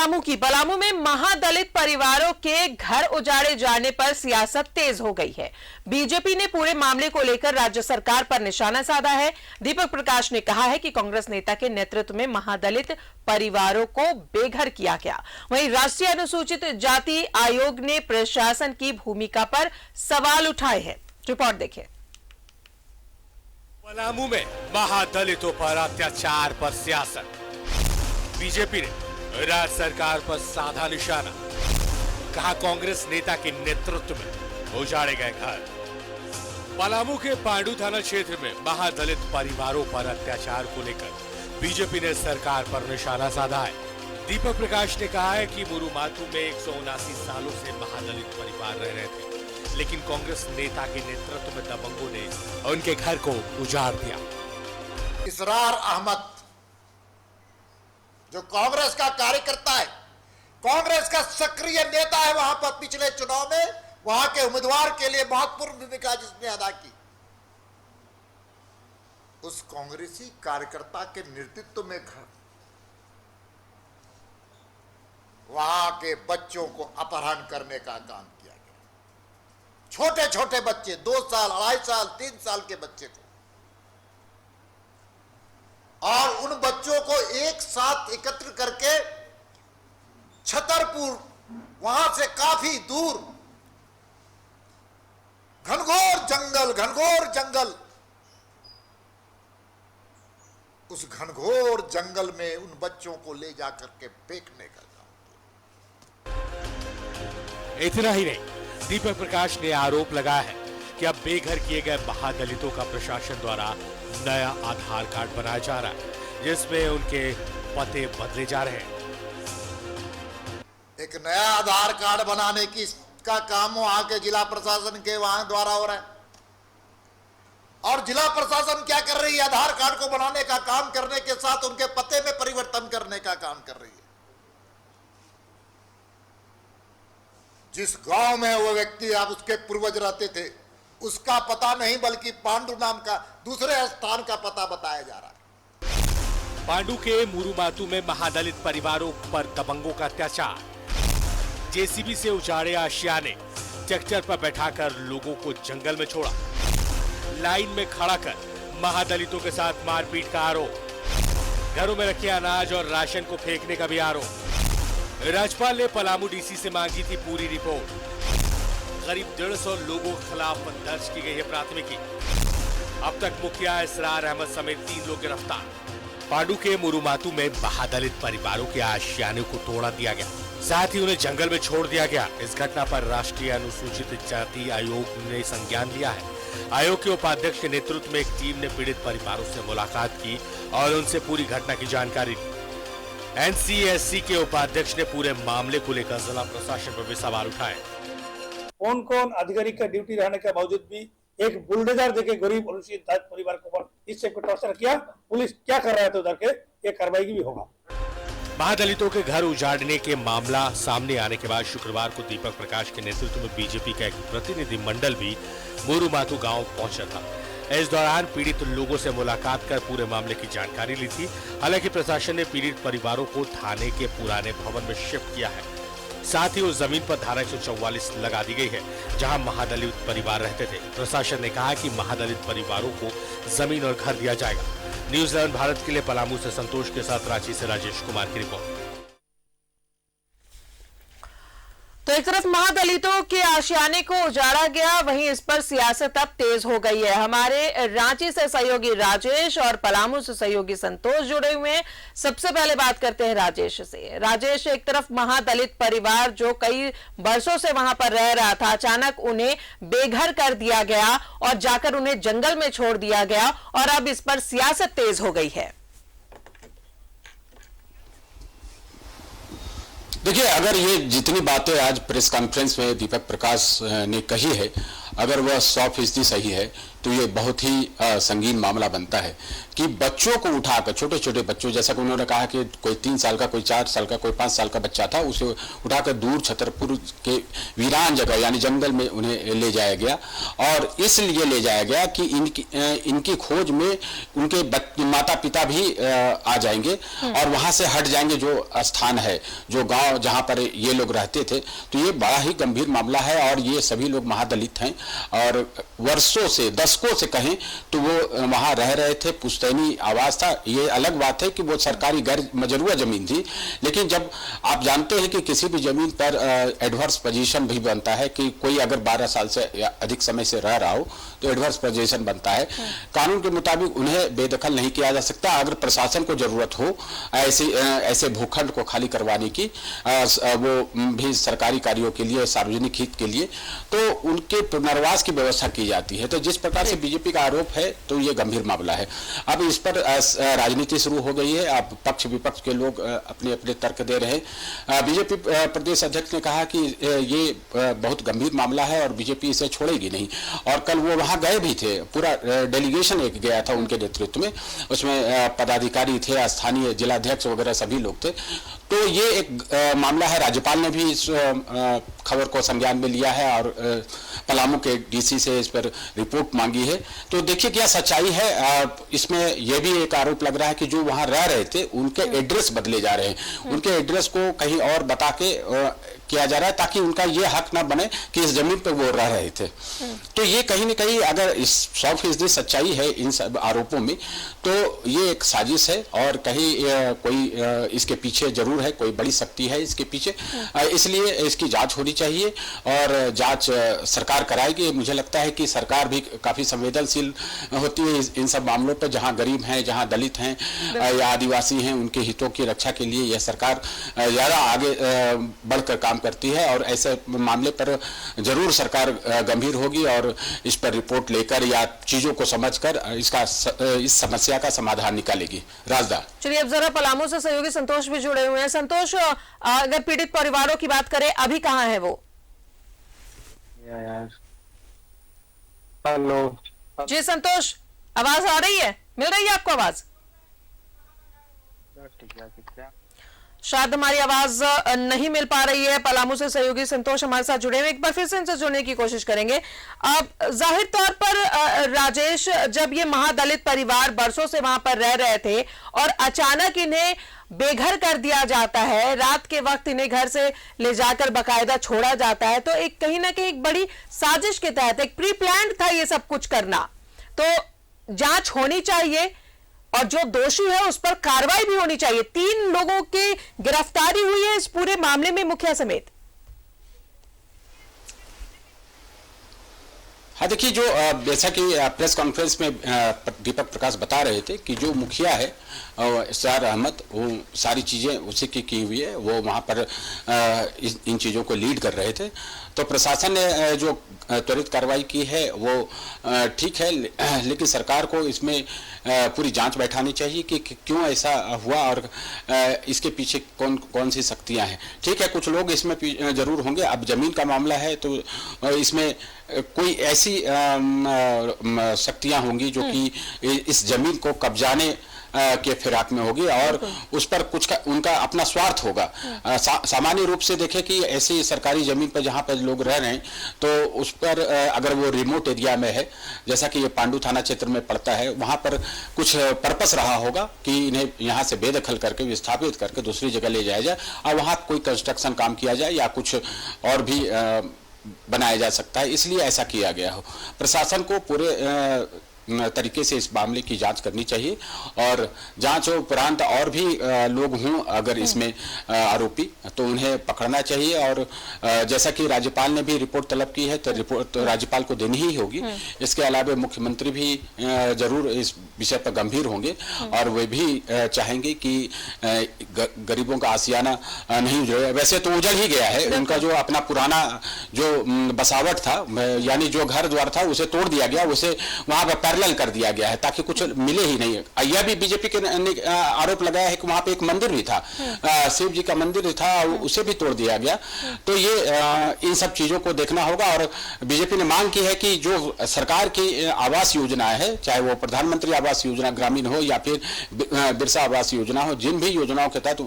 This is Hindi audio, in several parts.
पलामू में महादलित परिवारों के घर उजाड़े जाने पर सियासत तेज हो गई है। बीजेपी ने पूरे मामले को लेकर राज्य सरकार पर निशाना साधा है। दीपक प्रकाश ने कहा है कि कांग्रेस नेता के नेतृत्व में महादलित परिवारों को बेघर किया गया। वहीं राष्ट्रीय अनुसूचित जाति आयोग ने प्रशासन की भूमिका पर सवाल उठाए हैं। रिपोर्ट देखिए। पलामू में महादलितों पर अत्याचार पर सियासत। बीजेपी ने राज्य सरकार पर साधा निशाना। कहा कांग्रेस नेता के नेतृत्व में उजाड़े गए घर। पलामू के पांडू थाना क्षेत्र में महादलित परिवारों पर अत्याचार को लेकर बीजेपी ने सरकार पर निशाना साधा है। दीपक प्रकाश ने कहा है कि मुरुमातू में 179 सालों से महादलित परिवार रह रहे थे, लेकिन कांग्रेस नेता के नेतृत्व में दबंगों ने उनके घर को उजाड़ दिया। इसरार अहमद जो कांग्रेस का कार्यकर्ता है, कांग्रेस का सक्रिय नेता है, वहां पर पिछले चुनाव में वहां के उम्मीदवार के लिए महत्वपूर्ण भूमिका जिसने अदा की, उस कांग्रेसी कार्यकर्ता के नेतृत्व में वहां के बच्चों को अपहरण करने का काम किया गया। छोटे छोटे बच्चे, 2 साल, 2.5 साल, 3 साल के बच्चे को, और उन बच्चों को एक साथ एकत्र करके छतरपुर, वहां से काफी दूर घनघोर जंगल, उस घनघोर जंगल में उन बच्चों को ले जाकर के फेंकने का काम किया। इतना ही नहीं, दीपक प्रकाश ने आरोप लगाया है कि अब बेघर किए गए महादलितों का प्रशासन द्वारा नया आधार कार्ड बनाया जा रहा है, जिसमें उनके पते बदले जा रहे हैं। एक नया आधार कार्ड बनाने की का काम वहां के जिला प्रशासन के वहां द्वारा हो रहा है, और जिला प्रशासन क्या कर रही है? आधार कार्ड को बनाने का काम करने के साथ उनके पते में परिवर्तन करने का काम कर रही है। जिस गांव में वो व्यक्ति अब उसके पूर्वज रहते थे, उसका पता नहीं, बल्कि पांडु नाम का दूसरे स्थान का पता बताया जा रहा है। पांडु के मुरुमातू में महादलित परिवारों पर दबंगों का अत्याचार। जेसीबी से उजाड़े आशियाने, ट्रैक्टर पर बैठाकर लोगों को जंगल में छोड़ा। लाइन में खड़ा कर महादलितों के साथ मारपीट का आरोप। घरों में रखे अनाज और राशन को फेंकने का भी आरोप। राज्यपाल ने पलामू डीसी से मांगी थी पूरी रिपोर्ट। करीब 150 लोगों के खिलाफ दर्ज की गई है प्राथमिकी। अब तक मुखिया इसरार अहमद समेत 3 लोग गिरफ्तार। पांडु के मुरुमातू में महादलित परिवारों के आशियाने को तोड़ा दिया गया, साथ ही उन्हें जंगल में छोड़ दिया गया। इस घटना पर राष्ट्रीय अनुसूचित जाति आयोग ने संज्ञान लिया है। आयोग के उपाध्यक्ष के नेतृत्व में एक टीम ने पीड़ित परिवारों से मुलाकात की और उनसे पूरी घटना की जानकारी ली। एनसीएससी के उपाध्यक्ष ने पूरे मामले को लेकर जिला प्रशासन पर भी सवाल उठाए। कौन कौन अधिकारी का ड्यूटी रहने के बावजूद भी एक बुलडोजर देके गरीब अनुसूचित जाति परिवार को इस टाइप का टॉर्चर किया, पुलिस क्या कर रहा है तो उधर के ये कार्रवाई भी होगा। महादलितों के घर उजाड़ने के मामला सामने आने के बाद शुक्रवार को दीपक प्रकाश के नेतृत्व में बीजेपी का एक प्रतिनिधि मंडल भी मुरुमातू गांव पहुंचा था। इस दौरान पीड़ित लोगों से मुलाकात कर पूरे मामले की जानकारी ली थी। हालांकि प्रशासन ने पीड़ित परिवारों को थाने के पुराने भवन में शिफ्ट किया है। साथ ही उस जमीन पर धारा 144 लगा दी गई है जहां महादलित परिवार रहते थे। प्रशासन ने कहा कि महादलित परिवारों को जमीन और घर दिया जाएगा। न्यूज़ 11 भारत के लिए पलामू से संतोष के साथ रांची से राजेश कुमार की रिपोर्ट। तो एक तरफ महादलितों के आशियाने को उजाड़ा गया, वहीं इस पर सियासत अब तेज हो गई है। हमारे रांची से सहयोगी राजेश और पलामू से सहयोगी संतोष जुड़े हुए हैं। सबसे पहले बात करते हैं राजेश से। राजेश, एक तरफ महादलित परिवार जो कई वर्षों से वहां पर रह रहा था, अचानक उन्हें बेघर कर दिया गया और जाकर उन्हें जंगल में छोड़ दिया गया, और अब इस पर सियासत तेज हो गई है। देखिए, अगर ये जितनी बातें आज प्रेस कॉन्फ्रेंस में दीपक प्रकाश ने कही है, अगर वह 100% सही है, तो ये बहुत ही संगीन मामला बनता है कि बच्चों को उठाकर, छोटे छोटे बच्चों, जैसा कि उन्होंने कहा कि कोई 3 साल का, कोई 4 साल का, कोई 5 साल का बच्चा था, उसे उठाकर दूर छतरपुर के वीरान जगह यानी जंगल में उन्हें ले जाया गया। और इसलिए ले जाया गया कि इनकी खोज में उनके माता पिता भी आ जाएंगे और वहां से हट जाएंगे जो स्थान है, जो गांव जहां पर ये लोग रहते थे। तो ये बड़ा ही गंभीर मामला है और ये सभी लोग महादलित हैं और वर्षों से, दशकों से कहें तो वो वहां रह रहे थे, पुश्तैनी आवास था। ये अलग बात है कि वो सरकारी गैर मजरूआ जमीन थी, लेकिन जब आप जानते हैं कि किसी भी जमीन पर एडवर्स पोजीशन भी बनता है कि कोई अगर 12 साल से अधिक समय से रह रहा हो तो एडवर्स पोजीशन बनता है। कानून के मुताबिक उन्हें बेदखल नहीं किया जा सकता। अगर प्रशासन को जरूरत हो ऐसे भूखंड को खाली करवाने की, वो भी सरकारी कार्यों के लिए, सार्वजनिक हित के लिए, तो उनके पुनर्वास की व्यवस्था की जाती है। तो जिस प्रकार से बीजेपी का आरोप है तो ये गंभीर मामला है। अब इस पर राजनीति शुरू हो गई है। अब पक्ष विपक्ष के लोग अपने अपने तर्क दे रहे हैं। बीजेपी प्रदेश अध्यक्ष ने कहा कि ये बहुत गंभीर मामला है और बीजेपी इसे छोड़ेगी नहीं। और कल वो वहां गए भी थे, पूरा डेलीगेशन एक गया था उनके नेतृत्व में, उसमें पदाधिकारी थे, स्थानीय जिलाध्यक्ष वगैरह सभी लोग थे। तो ये एक मामला है। राज्यपाल ने भी इस खबर को संज्ञान में लिया है और पलामू के डीसी से इस पर रिपोर्ट मांगी है। तो देखिए क्या सच्चाई है। इसमें यह भी एक आरोप लग रहा है कि जो वहां रह रहे थे उनके एड्रेस बदले जा रहे हैं, उनके एड्रेस को कहीं और बता के किया जा रहा है ताकि उनका ये हक ना बने कि इस जमीन पर वो रह रहे थे। तो ये कहीं न कहीं अगर इस 100% सच्चाई है इन सब आरोपों में, तो ये एक साजिश है और कहीं कोई इसके पीछे जरूर है, कोई बड़ी शक्ति है इसके पीछे। इसलिए इसकी जांच होनी चाहिए और जांच सरकार कराएगी। मुझे लगता है कि सरकार भी काफी संवेदनशील होती है इन सब मामलों पर। जहां गरीब हैं, जहां दलित हैं या आदिवासी हैं, उनके हितों की रक्षा के लिए यह सरकार ज्यादा आगे बढ़कर काम करती है और ऐसे मामले पर जरूर सरकार गंभीर होगी और इस पर रिपोर्ट लेकर या चीजों को समझकर इस समस्या का समाधान निकालेगी। राजदा, चलिए अब जरा पलामू से सहयोगी संतोष भी जुड़े हुए हैं। संतोष, अगर पीड़ित परिवारों की बात करें, अभी कहाँ है वो? हेलो जी संतोष, आवाज आ रही है? मिल रही है आपको आवाज? शायद हमारी आवाज नहीं मिल पा रही है। पलामू से सहयोगी संतोष हमारे साथ जुड़े हुए, एक बार फिर से इनसे जुड़ने की कोशिश करेंगे। अब जाहिर तौर पर राजेश, जब ये महादलित परिवार बरसों से वहां पर रह रहे थे और अचानक इन्हें बेघर कर दिया जाता है, रात के वक्त इन्हें घर से ले जाकर बाकायदा छोड़ा जाता है, तो एक कहीं ना कहीं एक बड़ी साजिश के तहत, एक प्री प्लान्ड था ये सब कुछ करना। तो जांच होनी चाहिए और जो दोषी है उस पर कार्रवाई भी होनी चाहिए। 3 लोगों की गिरफ्तारी हुई है इस पूरे मामले में, मुखिया समेत। हाँ देखिए, जो जैसा कि प्रेस कॉन्फ्रेंस में दीपक प्रकाश बता रहे थे कि जो मुखिया है इस्तार अहमद, वो सारी चीज़ें उसी की हुई है, वो वहाँ पर इन चीज़ों को लीड कर रहे थे। तो प्रशासन ने जो त्वरित कार्रवाई की है वो ठीक है, लेकिन सरकार को इसमें पूरी जांच बैठानी चाहिए कि क्यों ऐसा हुआ और इसके पीछे कौन सी शक्तियां हैं। ठीक है, कुछ लोग इसमें जरूर होंगे। अब जमीन का मामला है तो इसमें कोई ऐसी शक्तियां होंगी जो कि इस जमीन को कब्जाने के फिराक में होगी और उस पर कुछ उनका अपना स्वार्थ होगा। सामान्य रूप से देखें कि ऐसी सरकारी जमीन पर जहां पर लोग रह रहे हैं तो उस पर अगर वो रिमोट एरिया में है, जैसा कि ये पांडु थाना क्षेत्र में पड़ता है, वहां पर कुछ पर्पस रहा होगा कि इन्हें यहां से बेदखल करके विस्थापित करके दूसरी जगह ले जाया जाए और वहां कोई कंस्ट्रक्शन काम किया जाए या कुछ और भी बनाया जा सकता है, इसलिए ऐसा किया गया हो। प्रशासन को पूरे तरीके से इस मामले की जांच करनी चाहिए और जांच उपरांत और भी लोग हों अगर इसमें आरोपी, तो उन्हें पकड़ना चाहिए। और जैसा कि राज्यपाल ने भी रिपोर्ट तलब की है तो रिपोर्ट तो राज्यपाल को देनी ही होगी। इसके अलावा मुख्यमंत्री भी जरूर इस विषय पर गंभीर होंगे और वे भी चाहेंगे कि गरीबों का आसियाना नहीं उजड़े। वैसे तो उजड़ ही गया है, उनका जो अपना पुराना जो बसावट था, यानी जो घर द्वार था उसे तोड़ दिया गया, उसे वहां पर पैरेलल कर दिया गया है ताकि कुछ मिले ही नहीं। यह भी बीजेपी के ने आरोप लगाया है कि वहां पे एक मंदिर भी था, शिव जी का मंदिर था, उसे भी तोड़ दिया गया। तो ये इन सब चीजों को देखना होगा। और बीजेपी ने मांग की है कि जो सरकार की आवास योजना है, चाहे वो प्रधानमंत्री आवास योजना ग्रामीण हो या फिर बिरसा आवास योजना हो, जिन भी योजनाओं के तहत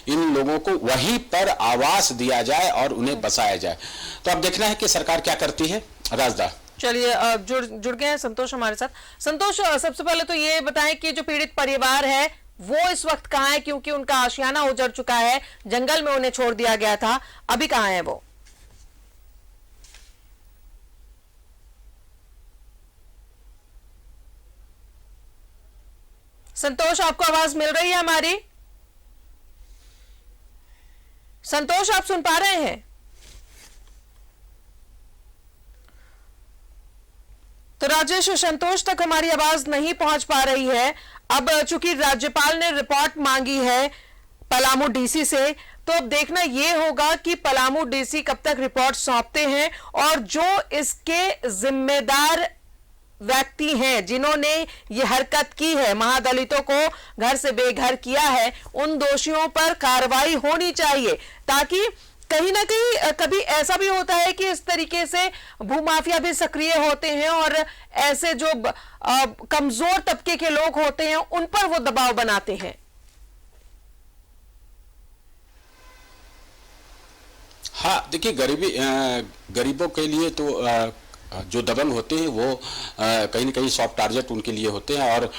इन लोगों को वहीं पर आवास दिया जाए और उन्हें बसाया जाए। तो अब देखना है कि सरकार क्या करती है। राजदा, चलिए जुड़ गए हैं संतोष हमारे साथ। संतोष, सबसे पहले तो ये बताएं कि जो पीड़ित परिवार है वो इस वक्त कहाँ है, क्योंकि उनका आशियाना उजड़ चुका है, जंगल में उन्हें छोड़ दिया गया था, अभी कहाँ है वो? संतोष, आपको आवाज मिल रही है हमारी? संतोष, आप सुन पा रहे हैं? तो राजेश, संतोष तक हमारी आवाज नहीं पहुंच पा रही है। अब चूंकि राज्यपाल ने रिपोर्ट मांगी है पलामू डीसी से, तो अब देखना यह होगा कि पलामू डीसी कब तक रिपोर्ट सौंपते हैं और जो इसके जिम्मेदार व्यक्ति हैं जिन्होंने ये हरकत की है, महादलितों को घर से बेघर किया है, उन दोषियों पर कार्रवाई होनी चाहिए, ताकि कहीं ना कहीं कभी ऐसा भी होता है कि इस तरीके से भूमाफिया भी सक्रिय होते हैं और ऐसे जो कमजोर तबके के लोग होते हैं उन पर वो दबाव बनाते हैं। हाँ, देखिए, गरीबों के लिए तो जो दबंग होते हैं वो कहीं न कहीं सॉफ्ट टारगेट उनके लिए होते हैं और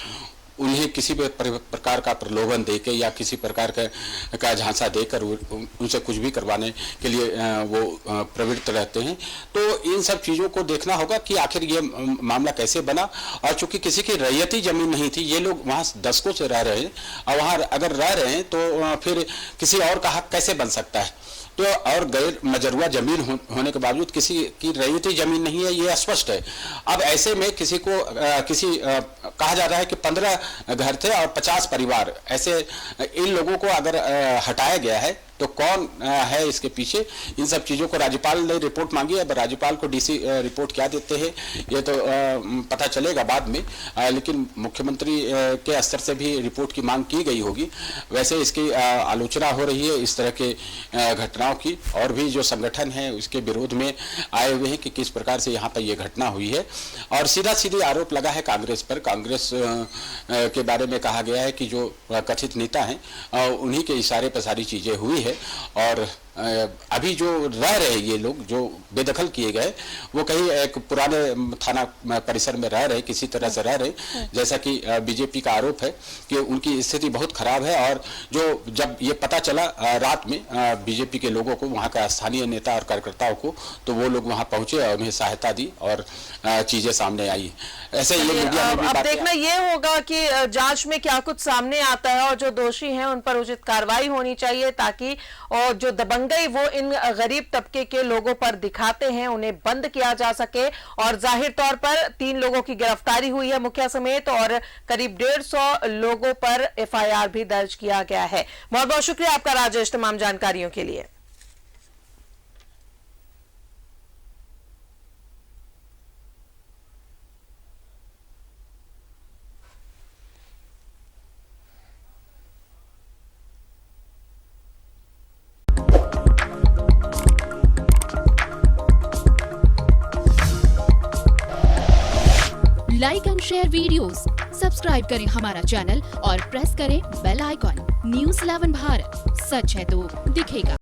उन्हें किसी भी प्रकार का प्रलोभन देके या किसी प्रकार का झांसा देकर उनसे कुछ भी करवाने के लिए वो प्रवृत्त रहते हैं। तो इन सब चीज़ों को देखना होगा कि आखिर ये मामला कैसे बना। और चूंकि किसी की रैयती जमीन नहीं थी, ये लोग वहाँ दशकों से रह रहे हैं और वहाँ अगर रह रहे हैं तो फिर किसी और का हक कैसे बन सकता है? तो और गैर मजरूआ जमीन होने के बावजूद किसी की रैयती जमीन नहीं है, ये स्पष्ट है। अब ऐसे में किसी को कहा जा रहा है कि 15 घर थे और 50 परिवार, ऐसे इन लोगों को अगर हटाया गया है तो कौन है इसके पीछे? इन सब चीज़ों को राज्यपाल ने रिपोर्ट मांगी है। अब राज्यपाल को डीसी रिपोर्ट क्या देते हैं ये तो पता चलेगा बाद में, लेकिन मुख्यमंत्री के स्तर से भी रिपोर्ट की मांग की गई होगी। वैसे इसकी आलोचना हो रही है इस तरह के घटनाओं की, और भी जो संगठन है उसके विरोध में आए हुए हैं कि किस प्रकार से यहाँ पर यह घटना हुई है। और सीधा सीधे आरोप लगा है कांग्रेस पर। कांग्रेस के बारे में कहा गया है कि जो कथित नेता हैं उन्हीं के इशारे पर सारी चीज़ें हुई है। और अभी जो रह रहे ये लोग जो बेदखल किए गए वो कहीं एक पुराने थाना परिसर में रह रहे, किसी तरह से रह रहे, जैसा कि बीजेपी का आरोप है कि उनकी स्थिति बहुत खराब है। और जो जब ये पता चला रात में बीजेपी के लोगों को, वहाँ का स्थानीय नेता और कार्यकर्ताओं को, तो वो लोग वहाँ पहुंचे और उन्हें सहायता दी और चीजें सामने आई। ऐसे ये मीडिया में भी अब देखना ये होगा कि जांच में क्या कुछ सामने आता है और जो दोषी हैं उन पर उचित कार्रवाई होनी चाहिए, ताकि और जो दबंगई वो इन गरीब तबके के लोगों पर दिखाते हैं उन्हें बंद किया जा सके। और जाहिर तौर पर 3 लोगों की गिरफ्तारी हुई है मुखिया समेत, और करीब 150 लोगों पर FIR भी दर्ज किया गया है। बहुत बहुत शुक्रिया आपका राजेश तमाम जानकारियों के लिए। Like and share videos, subscribe करें हमारा चैनल और प्रेस करें बेल आइकॉन। News 11 भारत, सच है तो दिखेगा।